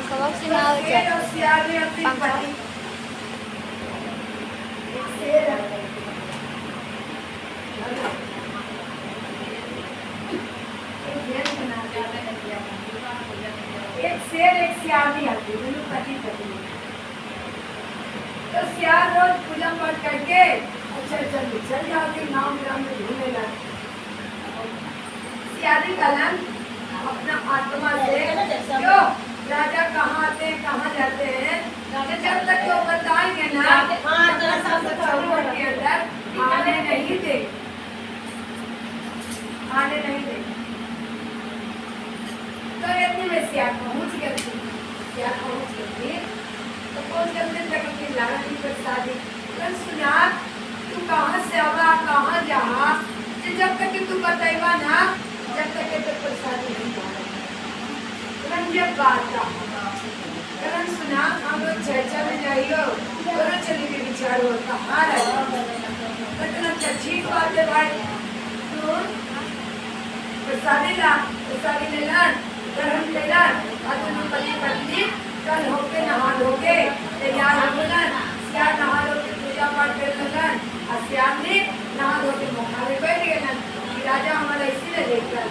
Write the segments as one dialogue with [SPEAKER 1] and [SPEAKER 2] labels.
[SPEAKER 1] पंखा से ना हो
[SPEAKER 2] शेर और सियार ने अपनी
[SPEAKER 1] पंखा
[SPEAKER 2] पत्नी एक शेर है एक शेर एक सियारनी आती है दोनों पति पत्नी। तो सियार रोज पूजा पाठ करके अच्छा चल जाते गाँव ग्राम में घूमने लगे। सियारी कलन अपना आत्मा से क्यों राजा कहाँ आते हैं कहाँ जाते हैं जब तक वो बताएंगे ना चौखट के अंदर आने नहीं दे तो इतने में सियार पहुँच गए तो पहुँच गए तक अपनी लाला की प्रसादी सुना तू कहाँ से आवा कहाँ जहाँ जब तक तू बताइबा ना जब तक के तो प्रसादी नहीं मारे जब बात का सुना हम लोग चर्चा में जाइयो दोनों चली के विचार होता हार है ठीक बात है भाई तू प्रसादी ले लन ग्रहण ले लन और दोनों पति पत्नी कल होके नहा धोके तैयार हो लन सियार नहा धोके पूजा पाठ कर लन और सियार ने नहा धोके मुखारे बैठ गए लन राजा हमारा इसीलिए लेकर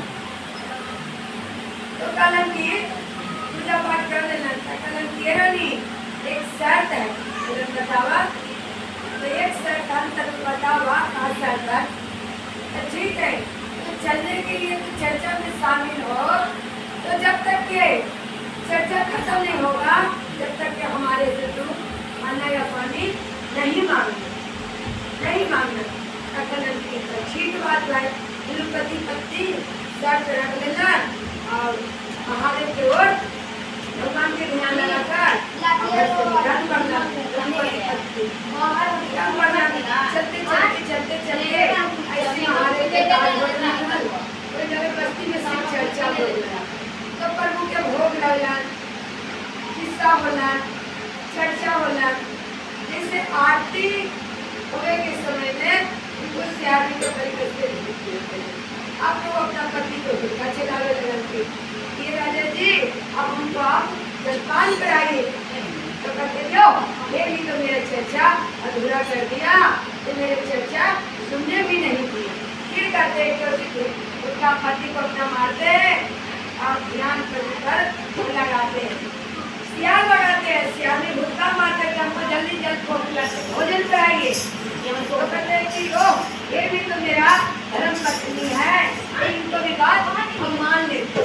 [SPEAKER 2] तो कलन की पूजा पाठ कर लेना कलन की रानी एक शर्त है बतावा तो एक शर्त हम तक बतावा कहाँ शर्त है तो ठीक है तो चलने के लिए तो चर्चा में शामिल हो तो जब तक के चर्चा खत्म नहीं होगा जब तक के हमारे से तू खाना या पानी नहीं मांगना कलन की ठीक बात भाई तिरुपति पत्नी शर्त रख लेना और महादेव की ओर भगवान के ध्यान लगाकर चलते ऐसे महादेव के कोई जगह बस्ती में सिर्फ चर्चा हो तो प्रभु के भोग लगन किस्सा होला चर्चा होला जैसे आरती होने के समय में उनको सियारी के तरीके से आप लोग अपना पति को अच्छे डाले लगन ये राजा जी अब हमको आप जलपान कराइए तो कहते हो ये भी तो मेरा चर्चा अधूरा कर दिया तो मेरे चर्चा सुनने भी नहीं दी फिर कहते हैं उसका पति को अपना मारते हैं और ध्यान कर लगाते हैं सियार लगाते हैं सियार में भुक्का मारते हैं हमको जल्दी भोजन कराइए तो कहते हैं कि ओ ये भी तो मेरा धर्म पत्नी है इनको भी बात हम मान लेते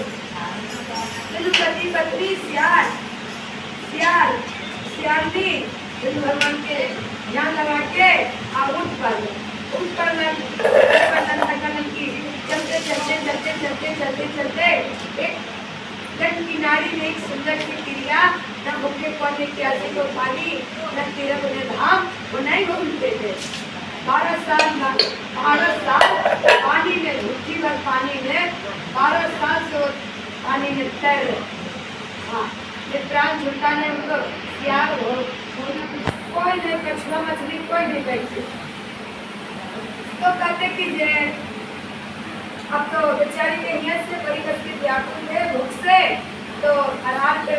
[SPEAKER 2] पति पत्नी सियारनी भगवान के ध्यान लगा के और उठ पर की चलते एक जन किनारी में एक सुंदर सी क्रिया न भूखे पड़ने प्यासे को पानी न तीरथ में धाम वो नहीं घूमते थे 12 साल पानी में धुट्ठी भर पानी में 12 साल से पानी में तैर रहे हाँ ये प्राण छुटाने उनको सियार हो कोई नहीं कछुआ मछली कोई नहीं बैठे तो कहते कि जे अब तो बेचारी के नियत से बड़ी कष्टी व्याकुल थे भूख से तो आराम पे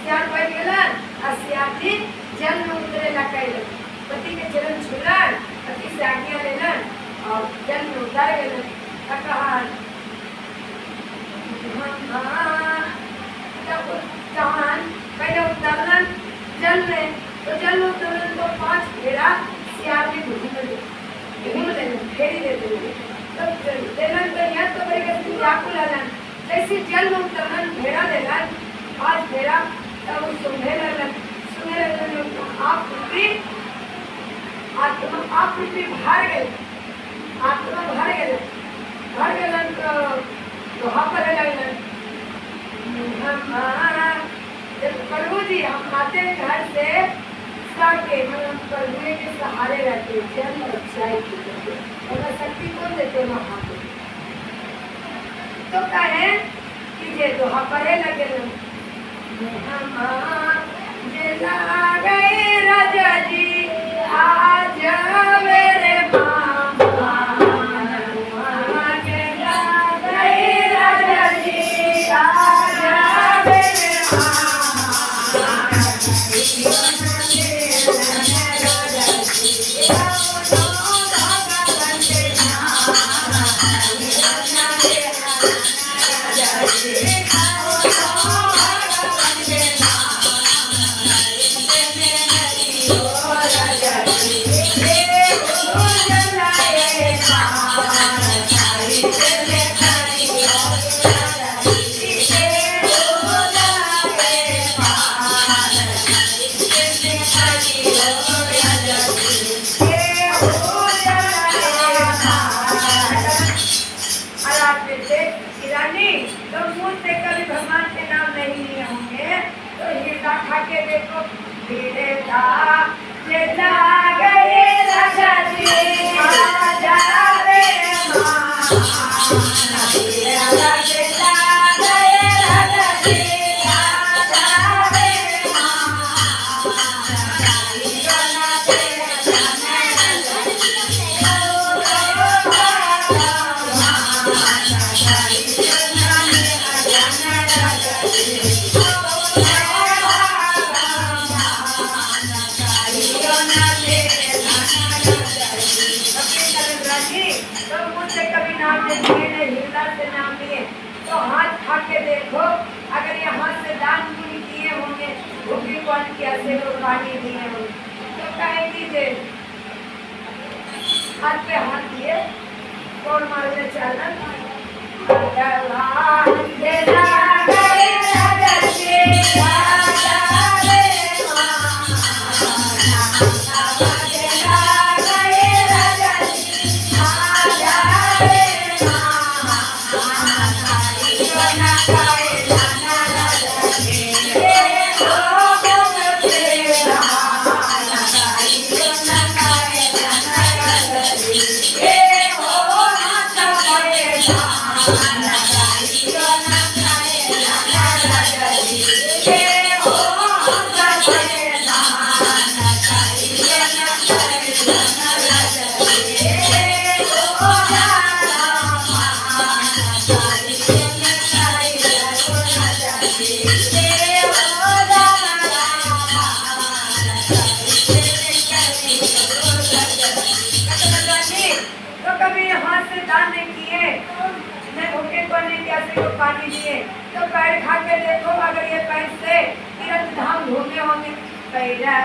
[SPEAKER 2] सियार बैठ गलन और सियार जी जल में उतरे लगे पति के चरण छुलन पति से आज्ञा लेलन और जल में उतर गलन कहा पहले उतरलन जल में तो जल में उतरलन तो 5 फेरा सियार में घूम लेना फेरी देते तो लेलन तो यह तो बड़ी कष्टी व्याकुल हलन जैसे जल में उतरलन फेरा लेलन 5 फेरा तब सुने लगन आप पृथ्वी भर गए आत्मा भर गए तो वहाँ पर लगन प्रभु जी हम आते हैं घर से के मतलब प्रभु के सहारे रहते जन रक्षाई की और शक्ति कौन देते वहाँ पे तो कहे कि ये दोहा परे लगे गए राजा जी आज मेरे देखो धीरे था चला गए राजा जी आजा रे माँ धीरे था चला गए राजा जी आजा रे माँ तो मुझसे कभी नाम लिए नहीं हिला से नाम लिए तो हाथ खा के देखो अगर ये हाथ से दान पुण्य किए होंगे भूखी कौन कैसे को पानी दिए होंगे तो कहे दीजिए हाथ पे हाथ दिए कौन मारने चालन पानी दिए तो पैर खा के देखो अगर ये पैर से तीर्थ धाम घूमे होंगे पैरा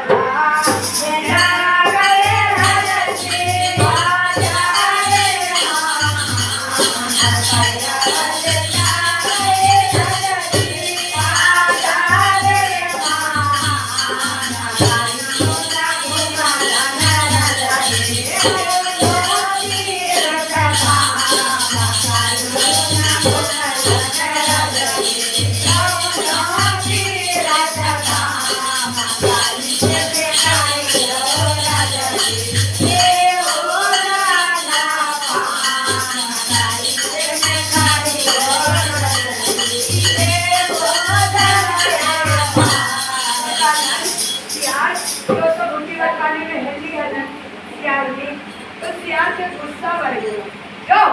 [SPEAKER 2] गुस्सा बढ़ गया क्यों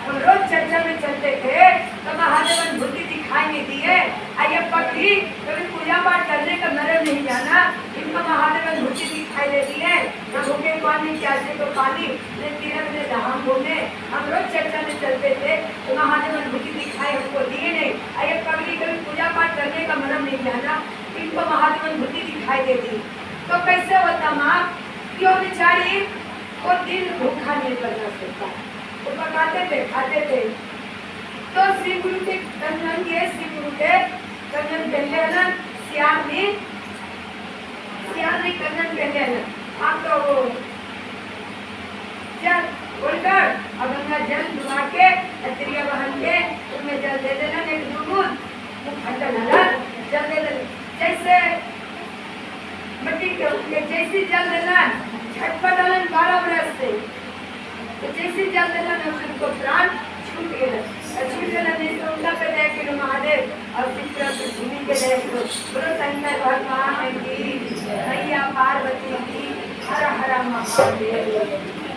[SPEAKER 2] हम रोज चर्चा में चलते थे तो महादेवन बुद्धि दिखाई नहीं दिए आइए पति कभी पूजा पाठ करने का मरम नहीं जाना इनको महादेवन बुद्धि दिखाई देती है न भूखे पानी प्यासे को पानी न तीर्थ में धाम घूमे हम रोज चर्चा में चलते थे तो महादेवन बुद्धि दिखाई हमको दिए नहीं आइए पगड़ी कभी पूजा पाठ करने का मरम नहीं जाना इनको महादेवन बुद्धि दिखाई देती तो कैसे होता माँ क्यों बेचारी वो दिन भूखा नहीं करना सकता वो पकाते थे खाते थे तो श्री गुरु के कंगन के श्री गुरु के कंगन पहले है ना सियार ने कंगन पहले है ना आप तो वो जल बोलकर और गंगा जल डुबा के अत्रिया बहन के उसमें जल दे देना एक दूध ठंडा डाला जल दे देना जैसे मट्टी के जैसी जल देना झटपट 12 बरस से तो जैसे जल देना उनको प्राण छूट गया नहीं तो उनका पे दे के महादेव और शिव भूमि के दे के बोलो शंकर भगवान की मैया पार्वती की हर हर महादेव।